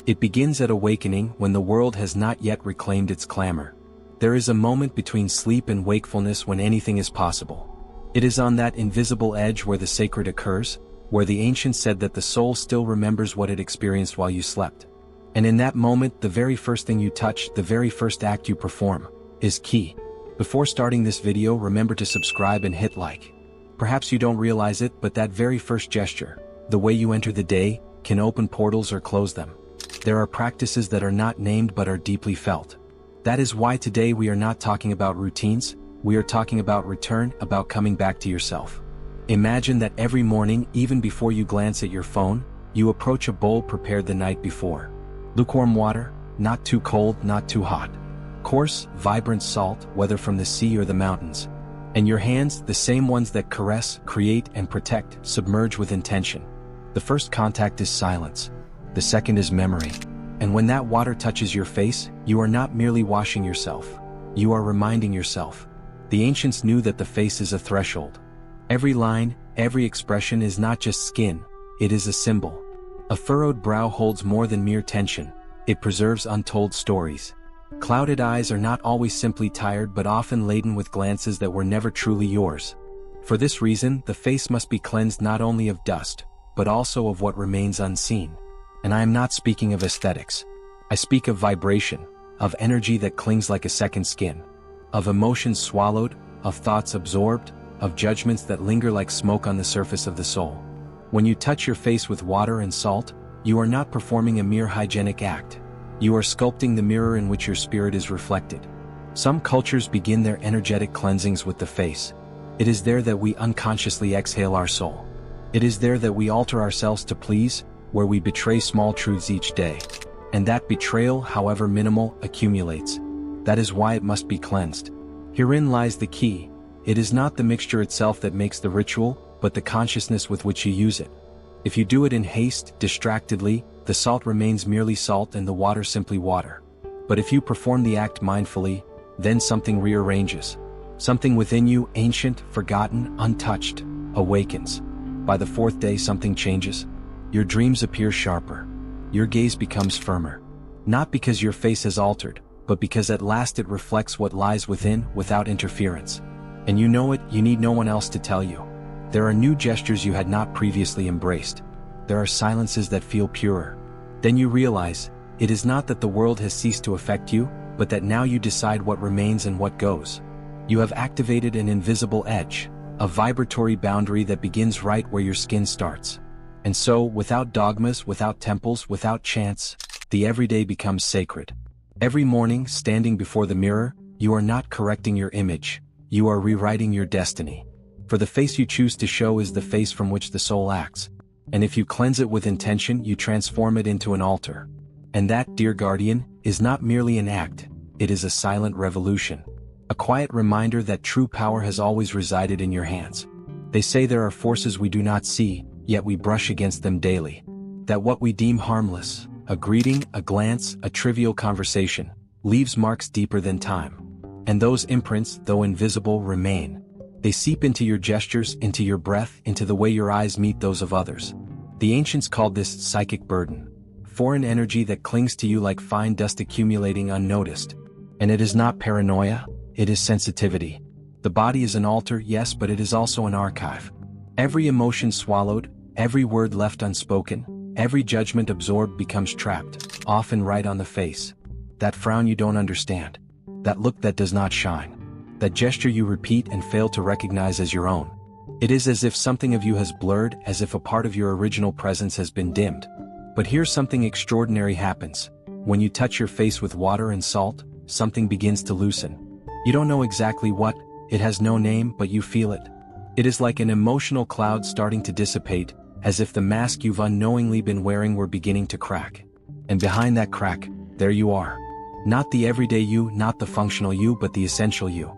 It begins at awakening when the world has not yet reclaimed its clamor. There is a moment between sleep and wakefulness when anything is possible. It is on that invisible edge where the sacred occurs, where the ancients said that the soul still remembers what it experienced while you slept. And in that moment, the very first thing you touch, the very first act you perform, is key. Before starting this video, remember to subscribe and hit like. Perhaps you don't realize it, but that very first gesture, the way you enter the day, can open portals or close them. There are practices that are not named but are deeply felt. That is why today we are not talking about routines, we are talking about return, about coming back to yourself. Imagine that every morning, even before you glance at your phone, you approach a bowl prepared the night before. Lukewarm water, not too cold, not too hot. Coarse, vibrant salt, whether from the sea or the mountains. And your hands, the same ones that caress, create, and protect, submerge with intention. The first contact is silence. The second is memory. And when that water touches your face, you are not merely washing yourself. You are reminding yourself. The ancients knew that the face is a threshold. Every line, every expression is not just skin, it is a symbol. A furrowed brow holds more than mere tension, it preserves untold stories. Clouded eyes are not always simply tired but often laden with glances that were never truly yours. For this reason, the face must be cleansed not only of dust, but also of what remains unseen. And I am not speaking of aesthetics. I speak of vibration, of energy that clings like a second skin, of emotions swallowed, of thoughts absorbed, of judgments that linger like smoke on the surface of the soul. When you touch your face with water and salt, you are not performing a mere hygienic act. You are sculpting the mirror in which your spirit is reflected. Some cultures begin their energetic cleansings with the face. It is there that we unconsciously exhale our soul. It is there that we alter ourselves to please, where we betray small truths each day. And that betrayal, however minimal, accumulates. That is why it must be cleansed. Herein lies the key. It is not the mixture itself that makes the ritual, but the consciousness with which you use it. If you do it in haste, distractedly, the salt remains merely salt and the water simply water. But if you perform the act mindfully, then something rearranges. Something within you, ancient, forgotten, untouched, awakens. By the fourth day something changes. Your dreams appear sharper. Your gaze becomes firmer. Not because your face has altered, but because at last it reflects what lies within, without interference. And you know it, you need no one else to tell you. There are new gestures you had not previously embraced. There are silences that feel purer. Then you realize, it is not that the world has ceased to affect you, but that now you decide what remains and what goes. You have activated an invisible edge, a vibratory boundary that begins right where your skin starts. And so, without dogmas, without temples, without chants, the everyday becomes sacred. Every morning, standing before the mirror, you are not correcting your image. You are rewriting your destiny. For the face you choose to show is the face from which the soul acts. And if you cleanse it with intention, you transform it into an altar. And that, dear guardian, is not merely an act, it is a silent revolution. A quiet reminder that true power has always resided in your hands. They say there are forces we do not see, yet we brush against them daily. That what we deem harmless, a greeting, a glance, a trivial conversation, leaves marks deeper than time. And those imprints, though invisible, remain. They seep into your gestures, into your breath, into the way your eyes meet those of others. The ancients called this psychic burden, foreign energy that clings to you like fine dust accumulating unnoticed. And it is not paranoia, it is sensitivity. The body is an altar, yes, but it is also an archive. Every emotion swallowed, every word left unspoken, every judgment absorbed becomes trapped, often right on the face. That frown you don't understand. That look that does not shine. That gesture you repeat and fail to recognize as your own. It is as if something of you has blurred, as if a part of your original presence has been dimmed. But here something extraordinary happens. When you touch your face with water and salt, something begins to loosen. You don't know exactly what, it has no name, but you feel it. It is like an emotional cloud starting to dissipate, as if the mask you've unknowingly been wearing were beginning to crack. And behind that crack, there you are. Not the everyday you, not the functional you, but the essential you.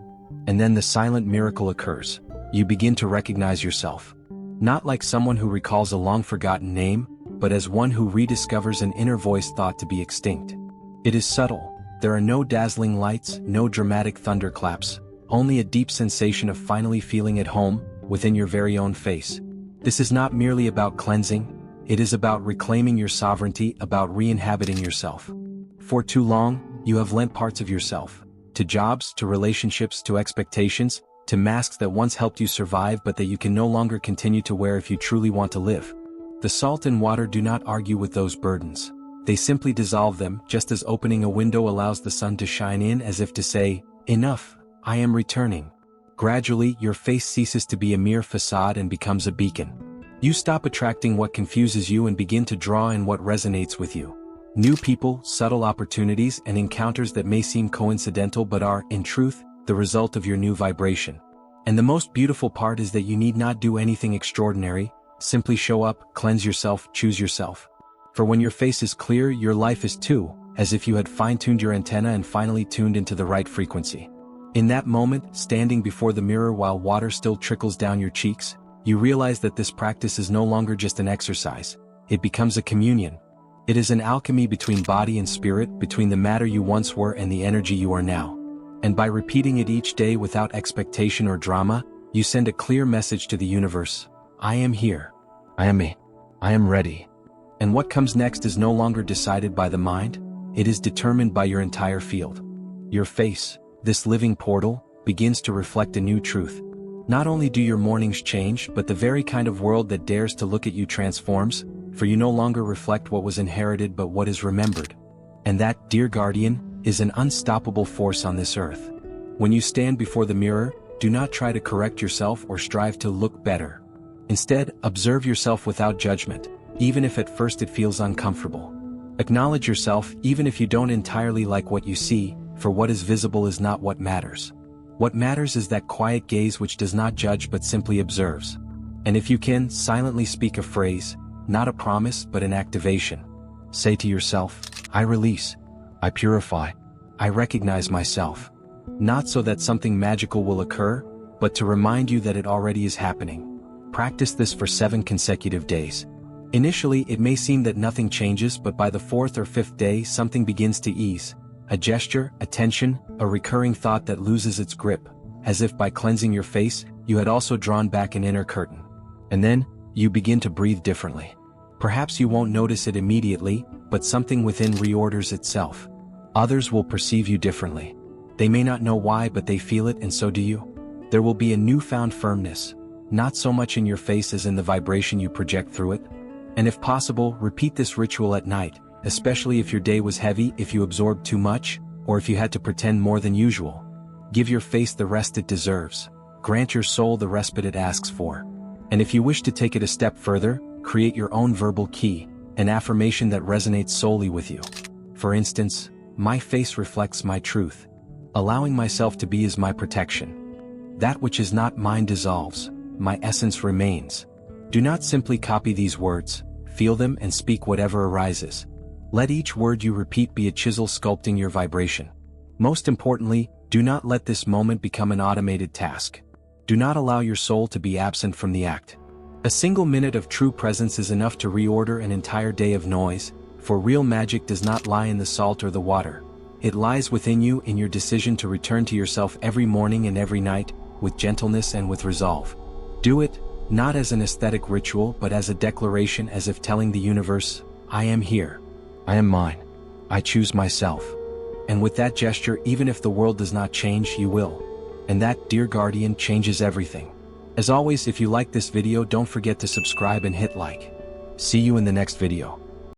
And then the silent miracle occurs. You begin to recognize yourself. Not like someone who recalls a long-forgotten name, but as one who rediscovers an inner voice thought to be extinct. It is subtle. There are no dazzling lights, no dramatic thunderclaps, only a deep sensation of finally feeling at home, within your very own face. This is not merely about cleansing, It is about reclaiming your sovereignty, about re-inhabiting yourself. For too long, you have lent parts of yourself to jobs, to relationships, to expectations, to masks that once helped you survive but that you can no longer continue to wear if you truly want to live. The salt and water do not argue with those burdens. They simply dissolve them, just as opening a window allows the sun to shine in, as if to say, "Enough, I am returning." Gradually, your face ceases to be a mere facade and becomes a beacon. You stop attracting what confuses you and begin to draw in what resonates with you. New people, subtle opportunities, and encounters that may seem coincidental but are, in truth, the result of your new vibration. And the most beautiful part is that you need not do anything extraordinary, simply show up, cleanse yourself, choose yourself. For when your face is clear, your life is too, as if you had fine-tuned your antenna and finally tuned into the right frequency. In that moment, standing before the mirror while water still trickles down your cheeks, you realize that this practice is no longer just an exercise. It becomes a communion. It is an alchemy between body and spirit, between the matter you once were and the energy you are now. And by repeating it each day without expectation or drama, you send a clear message to the universe. I am here. I am me. I am ready. And what comes next is no longer decided by the mind, it is determined by your entire field. Your face, this living portal, begins to reflect a new truth. Not only do your mornings change, but the very kind of world that dares to look at you transforms, for you no longer reflect what was inherited but what is remembered. And that, dear guardian, is an unstoppable force on this earth. When you stand before the mirror, do not try to correct yourself or strive to look better. Instead, observe yourself without judgment, even if at first it feels uncomfortable. Acknowledge yourself even if you don't entirely like what you see, for what is visible is not what matters. What matters is that quiet gaze which does not judge but simply observes. And if you can, silently speak a phrase, not a promise but an activation. Say to yourself, I release, I purify, I recognize myself. Not so that something magical will occur, but to remind you that it already is happening. Practice this for 7 consecutive days. Initially, it may seem that nothing changes, but by the 4th or 5th day something begins to ease. A gesture, a tension, a recurring thought that loses its grip, as if by cleansing your face, you had also drawn back an inner curtain. And then, you begin to breathe differently. Perhaps you won't notice it immediately, but something within reorders itself. Others will perceive you differently. They may not know why, but they feel it, and so do you. There will be a newfound firmness, not so much in your face as in the vibration you project through it. And if possible, repeat this ritual at night, especially if your day was heavy, if you absorbed too much, or if you had to pretend more than usual. Give your face the rest it deserves. Grant your soul the respite it asks for. And if you wish to take it a step further, create your own verbal key, an affirmation that resonates solely with you. For instance, my face reflects my truth. Allowing myself to be is my protection. That which is not mine dissolves, my essence remains. Do not simply copy these words, feel them and speak whatever arises. Let each word you repeat be a chisel sculpting your vibration. Most importantly, do not let this moment become an automated task. Do not allow your soul to be absent from the act. A single minute of true presence is enough to reorder an entire day of noise, for real magic does not lie in the salt or the water. It lies within you, in your decision to return to yourself every morning and every night, with gentleness and with resolve. Do it, not as an aesthetic ritual but as a declaration, as if telling the universe, I am here. I am mine. I choose myself. And with that gesture, even if the world does not change, you will. And that, dear guardian, changes everything. As always, if you like this video, don't forget to subscribe and hit like. See you in the next video.